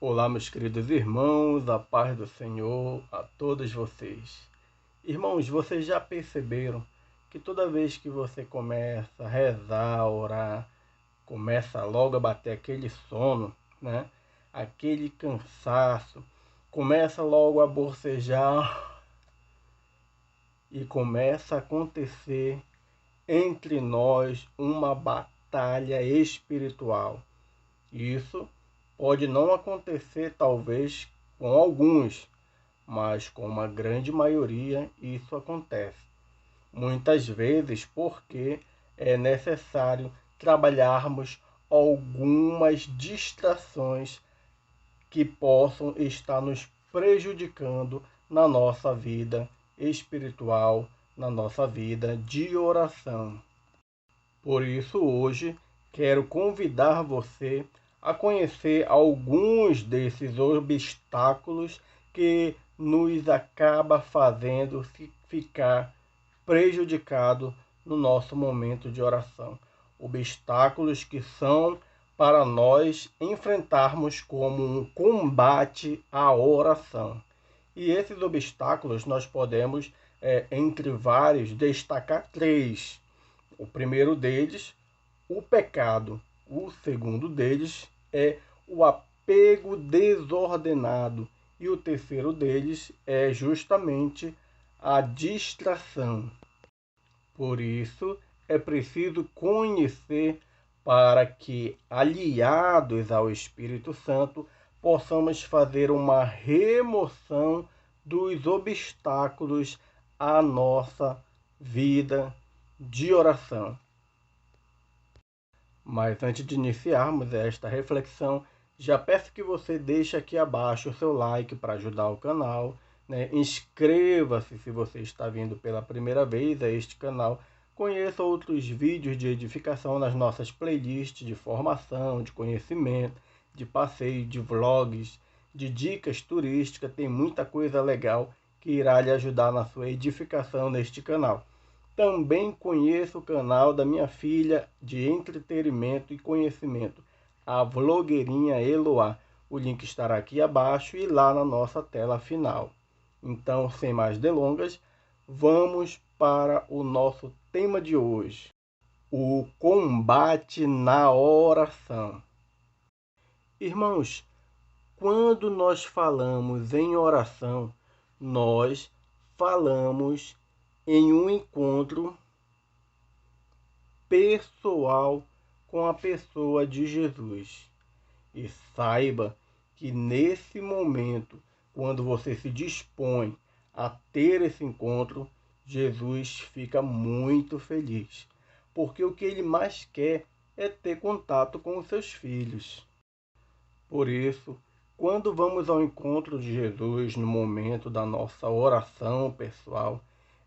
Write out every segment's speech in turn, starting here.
Olá, meus queridos irmãos, a paz do Senhor a todos vocês. Irmãos, vocês já perceberam que toda vez que você começa a rezar, a orar, começa logo a bater aquele sono, né? Aquele cansaço, começa logo a bocejar e começa a acontecer entre nós uma batalha espiritual. Isso pode não acontecer, talvez, com alguns, mas com uma grande maioria isso acontece. Muitas vezes porque é necessário trabalharmos algumas distrações que possam estar nos prejudicando na nossa vida espiritual, na nossa vida de oração. Por isso, hoje, quero convidar você a conhecer alguns desses obstáculos que nos acaba fazendo ficar prejudicado no nosso momento de oração. Obstáculos que são para nós enfrentarmos como um combate à oração. E esses obstáculos nós podemos, entre vários, destacar três. O primeiro deles, o pecado. O segundo deles é o apego desordenado. E o terceiro deles é justamente a distração. Por isso, é preciso conhecer para que, aliados ao Espírito Santo, possamos fazer uma remoção dos obstáculos à nossa vida de oração. Mas antes de iniciarmos esta reflexão, já peço que você deixe aqui abaixo o seu like para ajudar o canal, né? Inscreva-se se você está vindo pela primeira vez a este canal. Conheça outros vídeos de edificação nas nossas playlists de formação, de conhecimento, de passeio, de vlogs, de dicas turísticas. Tem muita coisa legal que irá lhe ajudar na sua edificação neste canal. Também conheço o canal da minha filha de entretenimento e conhecimento, a vlogueirinha Eloá. O link estará aqui abaixo e lá na nossa tela final. Então, sem mais delongas, vamos para o nosso tema de hoje: o combate na oração. Irmãos, quando nós falamos em oração, nós falamos em um encontro pessoal com a pessoa de Jesus. E saiba que nesse momento, quando você se dispõe a ter esse encontro, Jesus fica muito feliz, porque o que ele mais quer é ter contato com os seus filhos. Por isso, quando vamos ao encontro de Jesus no momento da nossa oração pessoal,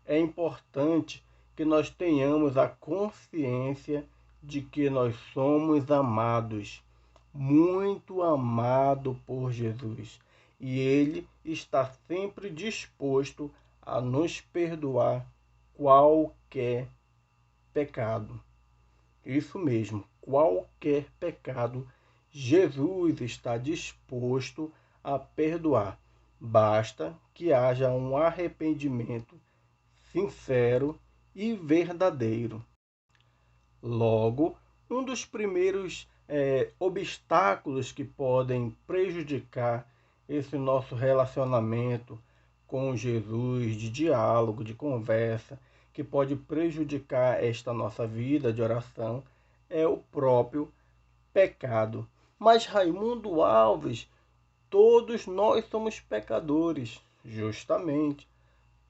é importante que nós tenhamos a consciência de que nós somos amados, muito amado por Jesus. E Ele está sempre disposto a nos perdoar qualquer pecado. Isso mesmo, qualquer pecado, Jesus está disposto a perdoar. Basta que haja um arrependimento sincero e verdadeiro. Logo, um dos primeiros obstáculos que podem prejudicar esse nosso relacionamento com Jesus, de diálogo, de conversa, que pode prejudicar esta nossa vida de oração, é o próprio pecado. Mas Raimundo Alves, todos nós somos pecadores, justamente.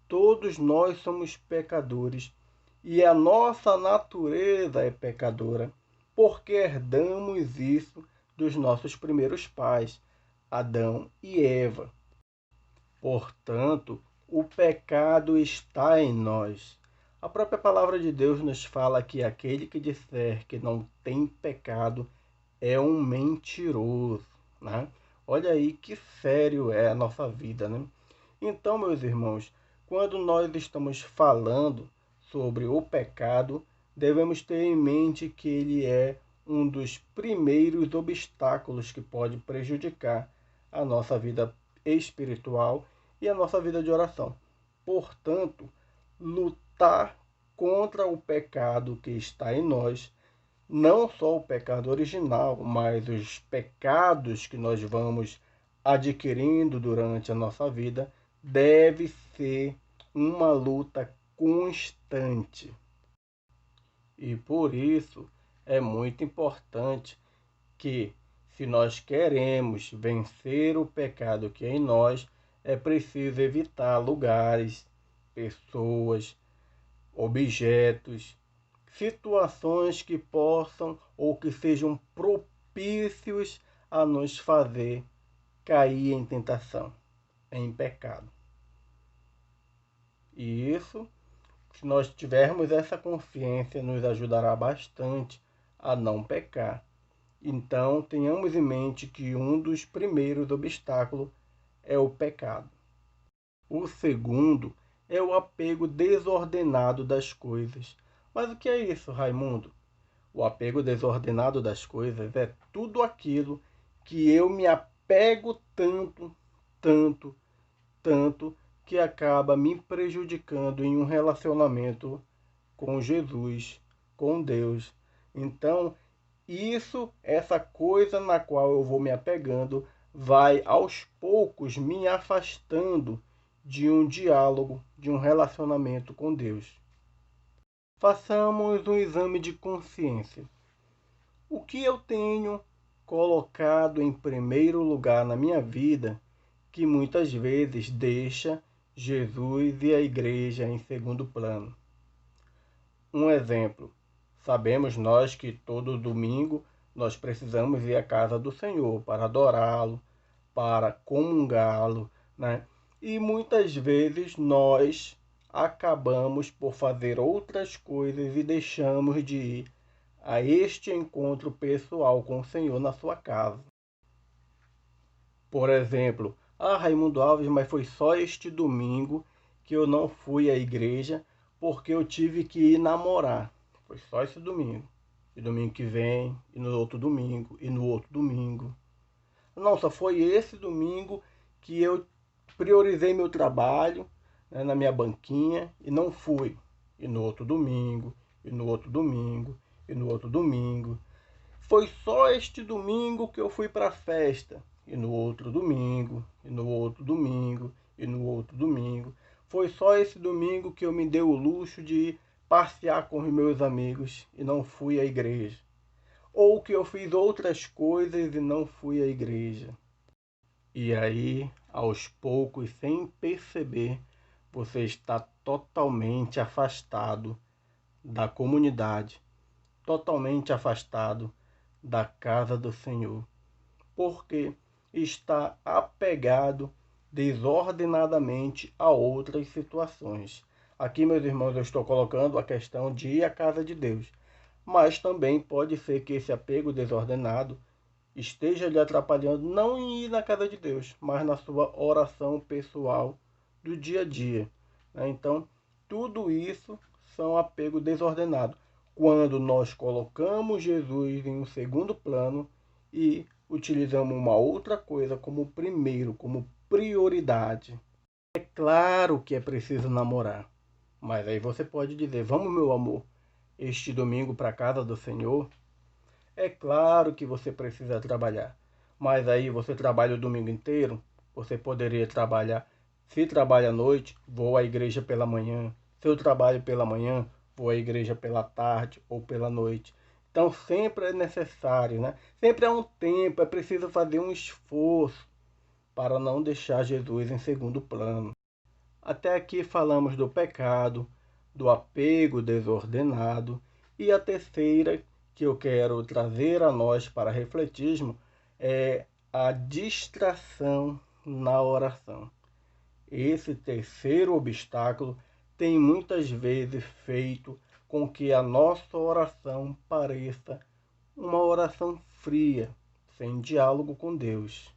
Todos nós somos pecadores e a nossa natureza é pecadora, porque herdamos isso dos nossos primeiros pais, Adão e Eva. Portanto, o pecado está em nós. A própria palavra de Deus nos fala que aquele que disser que não tem pecado é um mentiroso, né? Olha aí que sério é a nossa vida, né? Então, meus irmãos, quando nós estamos falando sobre o pecado, devemos ter em mente que ele é um dos primeiros obstáculos que pode prejudicar a nossa vida espiritual e a nossa vida de oração. Portanto, lutar contra o pecado que está em nós, não só o pecado original, mas os pecados que nós vamos adquirindo durante a nossa vida, deve ser uma luta constante. E por isso é muito importante que, se nós queremos vencer o pecado que é em nós, é preciso evitar lugares, pessoas, objetos, situações que possam ou que sejam propícios a nos fazer cair em tentação, em pecado. E isso, se nós tivermos essa consciência, nos ajudará bastante a não pecar. Então, tenhamos em mente que um dos primeiros obstáculos é o pecado. O segundo é o apego desordenado das coisas. Mas o que é isso, Raimundo? O apego desordenado das coisas é tudo aquilo que eu me apego tanto, tanto, tanto, que acaba me prejudicando em um relacionamento com Jesus, com Deus. Então, essa coisa na qual eu vou me apegando, vai aos poucos me afastando de um diálogo, de um relacionamento com Deus. Façamos um exame de consciência. O que eu tenho colocado em primeiro lugar na minha vida, que muitas vezes deixa Jesus e a igreja em segundo plano? Um exemplo. Sabemos nós que todo domingo nós precisamos ir à casa do Senhor para adorá-lo, para comungá-lo, né? E muitas vezes nós acabamos por fazer outras coisas e deixamos de ir a este encontro pessoal com o Senhor na sua casa. Por exemplo, Raimundo Alves, mas foi só este domingo que eu não fui à igreja porque eu tive que ir namorar. Foi só esse domingo. E domingo que vem, e no outro domingo, e no outro domingo. Não, só foi esse domingo que eu priorizei meu trabalho, né, na minha banquinha e não fui. E no outro domingo, e no outro domingo, e no outro domingo. Foi só este domingo que eu fui para a festa. E no outro domingo, e no outro domingo, e no outro domingo. Foi só esse domingo que eu me dei o luxo de passear com os meus amigos e não fui à igreja. Ou que eu fiz outras coisas e não fui à igreja. E aí, aos poucos, sem perceber, você está totalmente afastado da comunidade, totalmente afastado da casa do Senhor, porque está apegado desordenadamente a outras situações. Aqui, meus irmãos, eu estou colocando a questão de ir à casa de Deus, mas também pode ser que esse apego desordenado esteja lhe atrapalhando não em ir na casa de Deus, mas na sua oração pessoal do dia a dia, né? Então, tudo isso são apego desordenado, quando nós colocamos Jesus em um segundo plano e utilizamos uma outra coisa como primeiro, como prioridade. É claro que é preciso namorar, mas aí você pode dizer: vamos, meu amor, este domingo para a casa do Senhor? É claro que você precisa trabalhar, mas aí você trabalha o domingo inteiro, você poderia trabalhar. Se trabalha à noite, vou à igreja pela manhã. Se eu trabalho pela manhã, vou à igreja pela tarde ou pela noite. Então sempre é necessário, né? Sempre há um tempo, é preciso fazer um esforço para não deixar Jesus em segundo plano. Até aqui falamos do pecado, do apego desordenado, e a terceira que eu quero trazer a nós para refletirmos é a distração na oração. Esse terceiro obstáculo tem muitas vezes feito com que a nossa oração pareça uma oração fria, sem diálogo com Deus.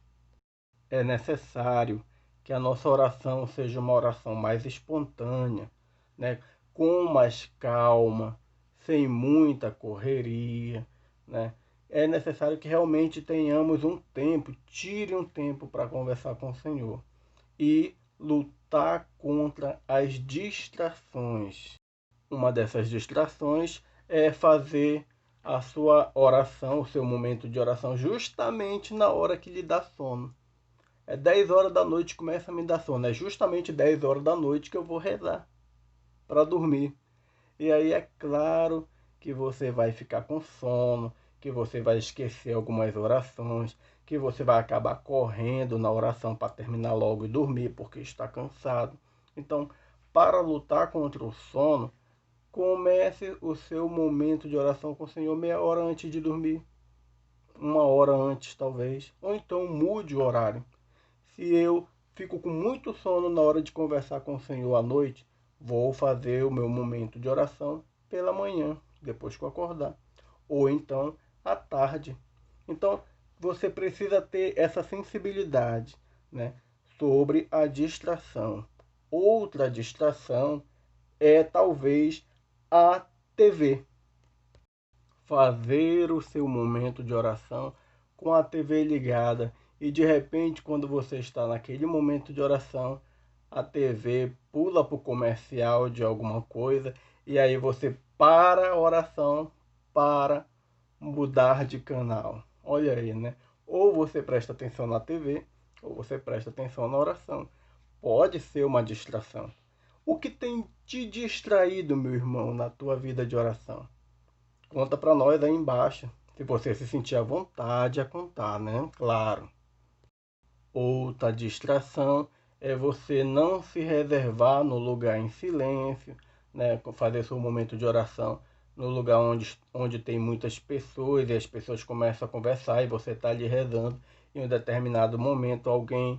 É necessário que a nossa oração seja uma oração mais espontânea, né? Com mais calma, sem muita correria, né? é necessário que realmente tenhamos um tempo, tire um tempo para conversar com o Senhor e lutar contra as distrações. Uma dessas distrações é fazer a sua oração, o seu momento de oração, justamente na hora que lhe dá sono. É 10 horas da noite que começa a me dar sono. É justamente 10 horas da noite que eu vou rezar para dormir. E aí é claro que você vai ficar com sono, que você vai esquecer algumas orações, que você vai acabar correndo na oração para terminar logo e dormir porque está cansado. Então, para lutar contra o sono, comece o seu momento de oração com o Senhor meia hora antes de dormir, uma hora antes talvez, ou então mude o horário. Se eu fico com muito sono na hora de conversar com o Senhor à noite, vou fazer o meu momento de oração pela manhã, depois que eu acordar, ou então à tarde. Então, você precisa ter essa sensibilidade, né, sobre a distração. Outra distração é talvez a TV. Fazer o seu momento de oração com a TV ligada e de repente, quando você está naquele momento de oração, a TV pula para o comercial de alguma coisa e aí você para a oração para mudar de canal. Olha aí, né? Ou você presta atenção na TV ou você presta atenção na oração. Pode ser uma distração. O que tem te distraído, meu irmão, na tua vida de oração? Conta para nós aí embaixo, se você se sentir à vontade a contar, né? Claro. Outra distração é você não se reservar no lugar em silêncio, né? Fazer seu momento de oração no lugar onde tem muitas pessoas e as pessoas começam a conversar e você está ali rezando. Em um determinado momento alguém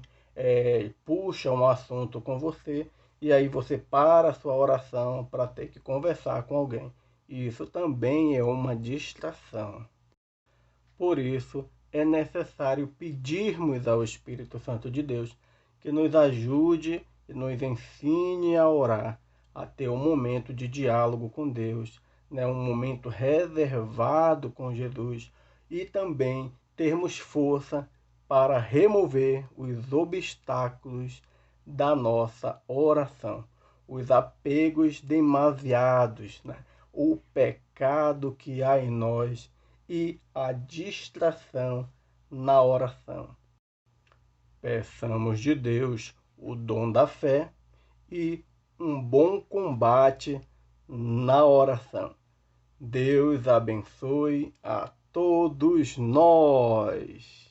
puxa um assunto com você e aí você para a sua oração para ter que conversar com alguém. Isso também é uma distração. Por isso, é necessário pedirmos ao Espírito Santo de Deus que nos ajude e nos ensine a orar, a ter um momento de diálogo com Deus, né? Um momento reservado com Jesus e também termos força para remover os obstáculos da nossa oração, os apegos demasiados, né? O pecado que há em nós e a distração na oração. Peçamos de Deus o dom da fé e um bom combate na oração. Deus abençoe a todos nós.